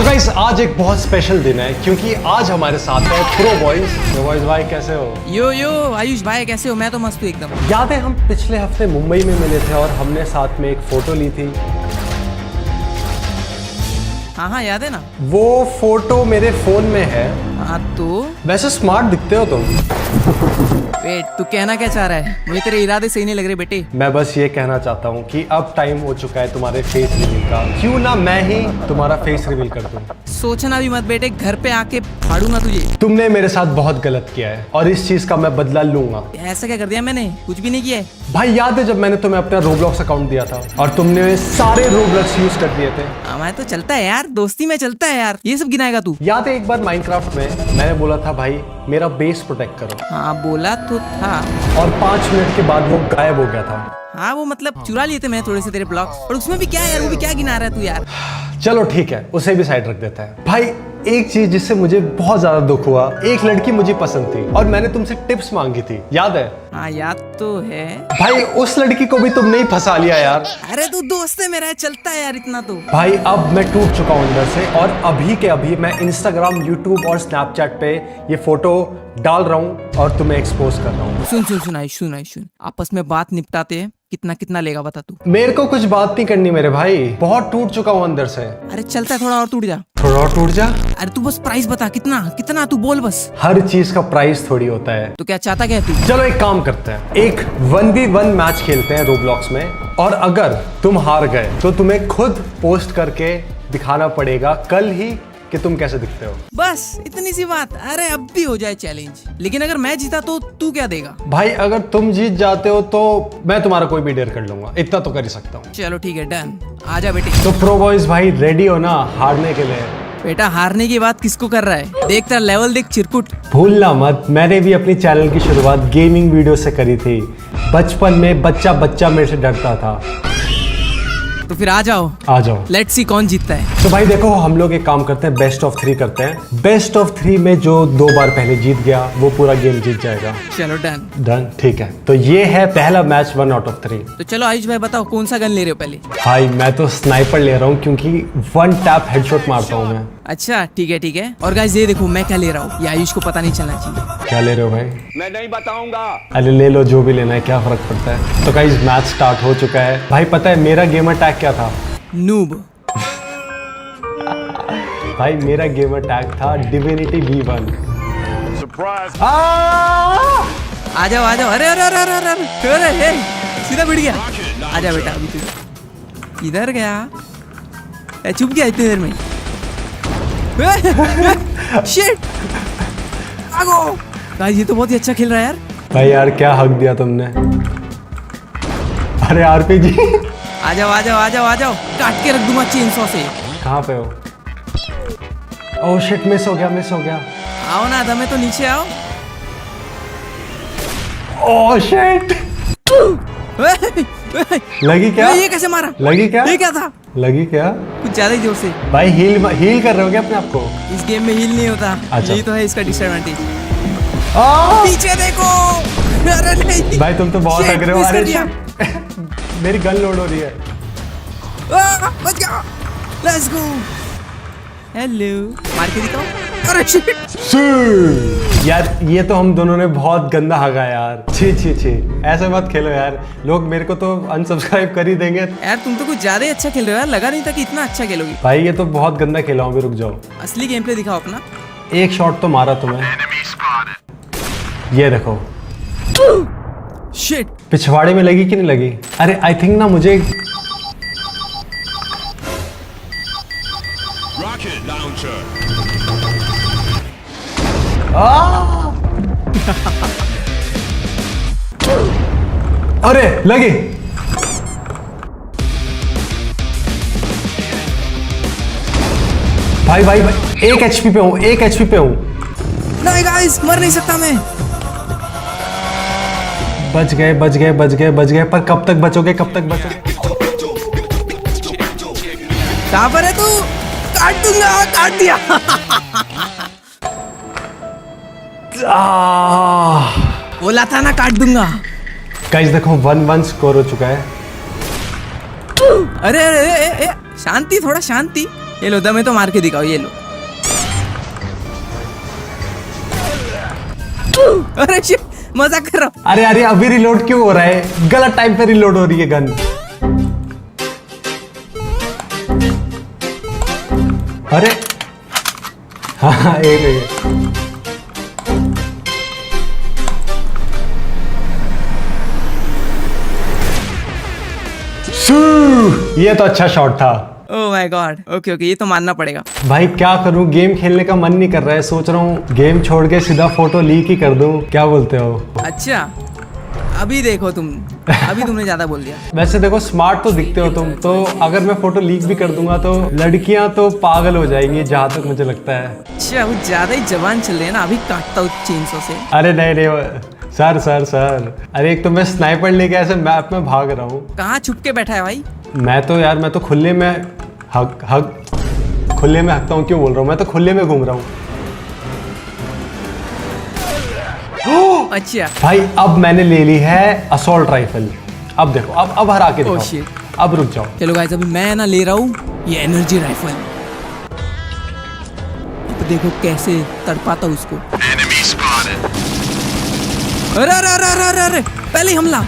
Guys आज एक बहुत स्पेशल दिन है क्योंकि आज हमारे साथ है प्रो बॉयज भाई कैसे हो? यो आयुष भाई कैसे हो? मैं तो मस्त हूँ एकदम। याद है हम पिछले हफ्ते मुंबई में मिले थे और हमने साथ में एक फोटो ली थी। हाँ याद है ना। वो फोटो मेरे फोन में है। हाँ तो वैसे स्मार्ट दिखते हो तुम। वेट, तू कहना क्या चाह रहा है? मुझे तेरे इरादे सही नहीं लग रहे बेटे। मैं बस ये कहना चाहता हूँ कि अब टाइम हो चुका है तुम्हारे फेस रिवील का। क्यों ना मैं ही तुम्हारा फेस रिवील कर दूं। सोचना भी मत बेटे, घर पे आके फाड़ूंगा तुझे। तुमने मेरे साथ बहुत गलत किया है और इस चीज का मैं बदला लूंगा। ऐसा क्या कर दिया मैंने? कुछ भी नहीं किया है भाई। याद है जब मैंने तुम्हें अपना रोब्लॉक्स अकाउंट दिया था और तुमने सारे रोब्लॉक्स यूज कर दिए थे? हमारे तो चलता है यार, दोस्ती में चलता है यार। ये सब गिनाएगा तू? याद है एक बार माइनक्राफ्ट में मैंने बोला था भाई मेरा बेस प्रोटेक्ट करो। हाँ बोला तो था। और 5 मिनट के बाद वो गायब हो गया था। हाँ वो मतलब चुरा लिए थे मैं थोड़े से तेरे ब्लॉक्स। और उसमें भी क्या है यार, वो भी क्या गिना रहा है तू यार? चलो ठीक है, उसे भी साइड रख देता है। भाई एक चीज जिससे मुझे बहुत ज्यादा दुख हुआ, एक लड़की मुझे पसंद थी और मैंने तुमसे टिप्स मांगी थी, याद है? हाँ याद तो है। भाई उस लड़की को भी तुमने ही फंसा लिया यार। अरे तू दोस्त है मेरा, चलता है यार इतना तो। भाई अब मैं टूट चुका हूं अंदर से और अभी के अभी मैं इंस्टाग्राम, यूट्यूब और स्नैपचैट पे ये फोटो डाल रहा हूँ और तुम्हें एक्सपोज कर रहा हूँ। सुन आपस में बात निपटाते हैं। कितना लेगा बता तू? मेरे को कुछ बात नहीं करनी मेरे भाई, बहुत टूट चुका हूँ अंदर से। अरे चलता है, थोड़ा और टूट जा। थोड़ा और टूट जा? अरे तू बस प्राइस बता, कितना तू बोल बस। हर चीज का प्राइस थोड़ी होता है। तो क्या चाहता क्या तू? चलो एक काम करते हैं, एक 1v1 मैच खेलते हैं रोब्लॉक्स में और अगर तुम हार गए तो तुम्हें खुद पोस्ट करके दिखाना पड़ेगा कल ही कि तुम कैसे दिखते हो। बस इतनी सी बात। अरे अब भी हो जाए चैलेंज। लेकिन अगर मैं जीता तो तू क्या देगा? भाई अगर तुम जीत जाते हो तो मैं तुम्हारा कोई भी डेयर कर लूंगा, इतना तो कर ही सकता हूँ। चलो ठीक है, डन। आजा बेटे। तो प्रो बॉयज भाई रेडी हो ना हारने के लिए? बेटा हारने की बात किसको कर रहा है? देख तेरा लेवल देख, चिरकुट। भूलना मत, मैंने भी अपनी चैनल की शुरुआत गेमिंग वीडियो से करी थी। बचपन में बच्चा मेरे से डरता था। तो फिर आ जाओ। लेट्स सी कौन जीतता है। तो भाई देखो हम लोग एक काम करते हैं, बेस्ट ऑफ 3 करते हैं। बेस्ट ऑफ 3 में जो 2 बार पहले जीत गया वो पूरा गेम जीत जाएगा। चलो डन। ठीक है, तो ये है पहला मैच 1 आउट ऑफ 3। तो चलो आयुष भाई बताओ कौन सा गन ले रहे हो पहले? भाई मैं तो स्नाइपर ले रहा हूँ क्योंकि 1 टैप हेडशॉट मारता हूँ मैं। अच्छा ठीक है। और गाइस ये देखो मैं क्या ले रहा हूँ, ये आयुष को पता नहीं चलना चाहिए। क्या ले रहे हो भाई? मैं नहीं बताऊंगा। अरे ले लो, जो भी लेना है, क्या फर्क पड़ता है। तो गाइस मैच स्टार्ट हो चुका है। भाई पता है मेरा गेमर टैग क्या था? नूब। भाई मेरा गेमर टैग था डिविनिटी V1। सरप्राइज। आ जाओ। अरे सीधा बढ़ गया। आजा बेटा, अभी तू इधर गया, चुप गया इतनी देर में। शिट, भागो। गाइस ये तो बहुत ही अच्छा खेल रहा है यार। भाई यार क्या हक दिया तुमने। अरे RPG। आ जाओ। काट के रख दूंगा चेनसॉ से। कहाँ पे हो? ओह शिट, मिस हो गया। आओ ना दमे तो नीचे आओ। Oh shit. लगी क्या? ये कैसे मारा? लगी क्या? ये क्या था? लगी क्या? कुछ ज्यादा ही जोर से। भाई हील कर रहे हो क्या अपने आप को? इस गेम में हील नहीं होता। अच्छा। यही तो है इसका डिसएडवांटेज। आह! पीछे देखो। अरे नहीं भाई तुम तो बहुत Shit, अग्रे हो। miss कर अरे दिया। मेरी गन लोड हो रही है। बच गया। Let's go. हेलो, मार के दिखाओ। अरे shit। यार ये तो हम दोनों ने बहुत गंदा हगा यार। छी ऐसे मत खेलो यार, लोग मेरे को तो अनसब्सक्राइब कर ही देंगे। यार तुम तो कुछ ज्यादा ही अच्छा खेल रहे हो यार, लगा नहीं था कि इतना अच्छा खेलोगे। भाई ये तो बहुत गंदा खेला हूँ, रुक जाओ। असली गेम प्ले दिखाओ अपना। एक शॉट तो मारा तुम्हें, ये देखो। शिट, पिछवाड़े में लगी कि नहीं लगी? अरे आई थिंक ना मुझे रॉकेट लॉन्चर। अरे लगी। भाई 1 HP पे हूँ। नहीं गाइस, मर नहीं सकता मैं। बच गए पर कब तक बचोगे? कहाँ पर है तू? काट दूंगा। काट दिया। बोला था ना काट दूंगा। गाइस देखो 1-1 स्कोर हो चुका है। अरे शांति, थोड़ा शांति। ये लो दमे तो मार के दिखाओ, ये लो। अरे शिट, मजाक कर रहा हूँ। अरे अरे अभी रिलोड क्यों हो रहा है? गलत टाइम पे रिलोड हो रही है गन। अरे हाँ एक ये तो अच्छा शॉट था। ओह माय गॉड, ओके ओके, ये तो मानना पड़ेगा। भाई क्या करूं, गेम खेलने का मन नहीं कर रहा है। सोच रहा हूँ गेम छोड़ के सीधा फोटो लीक ही कर दूं। क्या बोलते हो? अच्छा अभी देखो तुम, अभी तुमने ज्यादा बोल दिया। वैसे देखो स्मार्ट तो दिखते हो तुम, तो अगर मैं फोटो लीक भी कर दूंगा तो लड़कियां तो पागल हो जाएंगी, जहां तक मुझे लगता है। अच्छा वो ज्यादा ही जवान चल रहे हैं ना, अभी काटता हूँ चेंसों से। अरे नहीं नहीं सर सर सर, अरे एक तो मैं स्नाइपर लेके ऐसे मैप में भाग रहा हूँ। कहाँ छुप के बैठा है भाई? मैं तो खुले में खुले में हकता हूँ। क्यों बोल रहा हूँ, मैं तो खुले में घूम रहा हूँ। अच्छा भाई अब मैंने ले ली है असॉल्ट राइफल। अब देखो, अब हरा के Oh, दिखाओ। shit. अब रुक जाओ। चलो गाइस, अभी मैं ना ले रहा हूँ ये एनर्जी राइफल। अब देखो कैसे तड़पाता हूँ उसको। अरे अरे अरे अरे अरे अरे, पहले ही हमला।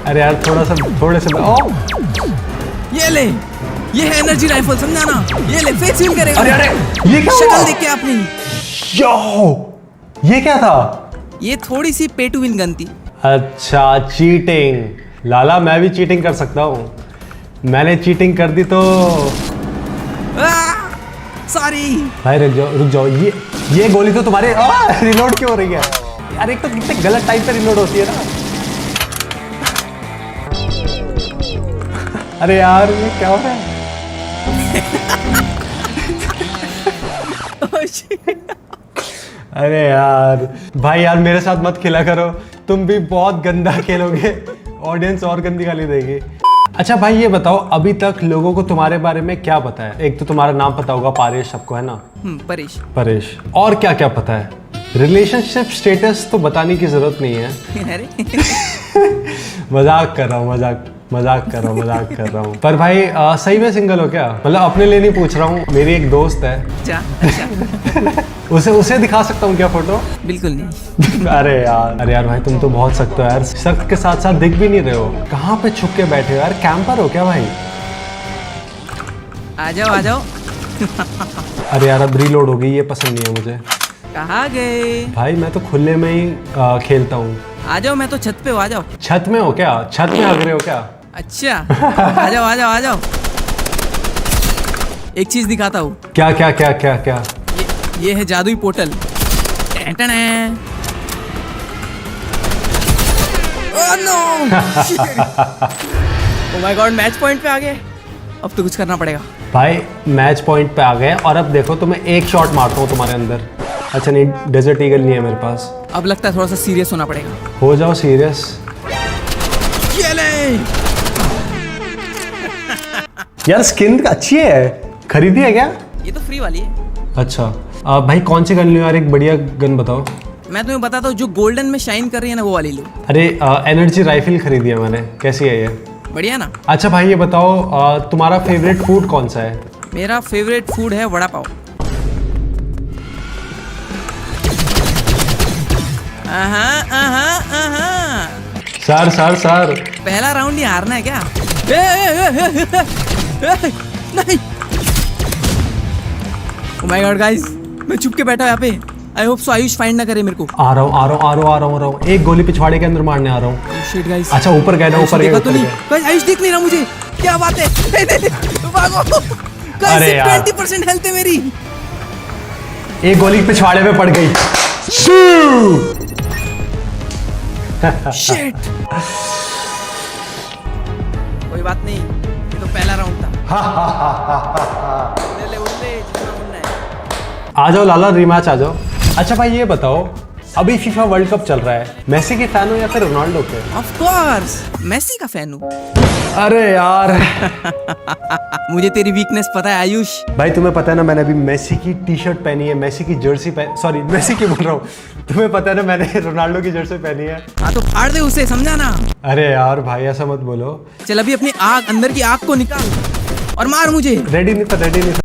अरे यार थोड़े से ओ ये ले, ये है एनर्जी राइफल, समझा ना? ये ले, फेस हील करेगा। अरे अरे ये क्या शक्ल हुआ? देख के आपने, यो ये क्या था? ये थोड़ी सी पे टू विन गन थी। अच्छा चीटिंग। लाला मैं भी चीटिंग कर सकता हूँ। मैंने चीटिंग कर दी तो सॉरी भाई रुक जाओ। ये गोली तो तुम्हारे रिलोड क्यों हो रही है यार? एक तो कितने गलत टाइम पे रिलोड होती है ना। अरे यार ये क्या हो रहा है? अरे यार भाई यार मेरे साथ मत खेला करो, तुम भी बहुत गंदा खेलोगे, ऑडियंस और गंदी गाली देगी। अच्छा भाई ये बताओ, अभी तक लोगों को तुम्हारे बारे में क्या पता है? एक तो तुम्हारा नाम पता होगा, पारेश सबको है ना? परेश। परेश, और क्या क्या पता है? रिलेशनशिप स्टेटस तो बताने की जरूरत नहीं है। अरे मजाक कर रहा हूँ, मजाक कर रहा हूँ। पर भाई सही में सिंगल हो क्या? मतलब अपने लिए नहीं पूछ रहा हूँ, मेरी एक दोस्त है। अच्छा उसे दिखा सकता हूँ क्या फोटो? बिल्कुल नहीं। अरे यार भाई तुम तो बहुत सख्त हो यार। सख्त के साथ साथ दिख भी नहीं रहे हो। कहाँ पे छुप के बैठे हो यार? कैंपर हो क्या भाई? आ जाओ आ जाओ। अरे यार अब रीलोड हो गई, ये पसंद नहीं है मुझे। कहाँ गए भाई मैं तो खुले में ही खेलता हूँ। आ जाओ, मैं तो छत पे हूँ, आ जाओ। छत में हो क्या? छत में हग रहे हो क्या? अच्छा आ जाओ आ जाओ आ जाओ। एक चीज दिखाता हूँ। क्या क्या क्या क्या क्या? ये है जादुई portal. Oh no, oh my god, match point पे आ गए। अब तो कुछ करना पड़ेगा। भाई मैच पॉइंट पे आ गए और अब देखो तो मैं एक शॉट मारता हूँ तुम्हारे अंदर। अच्छा नहीं, डेजर्ट ईगल नहीं है मेरे पास। अब लगता है थोड़ा सा सीरियस होना पड़ेगा। हो जाओ सीरियस। ये ले। यार स्किन अच्छी है, खरीदी है क्या? ये तो फ्री वाली है। अच्छा भाई कौन सी गन लूँ यार? एक बढ़िया गन बताओ। मैं तुम्हें बताता हूँ, जो गोल्डन में शाइन कर रही है ना, वो वाली लो। अरे एनर्जी राइफल खरीदी है मैंने। कैसी है ये? बढ़िया ना? अच्छा भाई ये बताओ, तुम्हारा फेवरेट फूड कौन सा है? मेरा फेवरेट फूड है वड़ा पाव। सर पहला राउंड ही हारना है क्या? नहीं। Oh my God guys, मैं छुप के बैठा यहाँ पे। I hope so Ayush find ना करे मेरे को। आ रहा हूँ। एक गोली पिछवाड़े के अंदर मारने आ रहा हूँ। Oh shit guys। अच्छा ऊपर गए ना, ऊपर गए। तो नहीं guys, आयुष दिख नहीं रहा मुझे। क्या बात है? नहीं, भागो। Guys, अरे यार 20% हेल्थ है मेरी। एक गोली पिछवाड़े में पड़ गई। Shit। कोई बात नहीं, ये तो पहला राउंड था। ले उड़ ले, जितना उड़ना है। आ जाओ लाला, रीमैच आ जाओ। अच्छा भाई ये बताओ, अभी फीफा वर्ल्ड कप चल रहा है, मेसी के फैन हो या फिर रोनाल्डो के? Of course, मेसी का फैन हूँ। अरे यार मुझे तेरी वीकनेस पता है आयुष। भाई तुम्हें पता है ना, मैंने अभी मेसी की टी शर्ट पहनी है, मेसी की जर्सी सॉरी मेसी की बोल रहा हूँ। तुम्हें पता है ना मैंने रोनाल्डो की जर्सी पहनी है। हाँ तो फाड़ दे उसे, समझा ना? अरे यार भाई ऐसा मत बोलो। चल अभी अपनी आग, अंदर की आग को निकाल। और मार मुझे। रेडी नहीं था, रेडी नहीं था।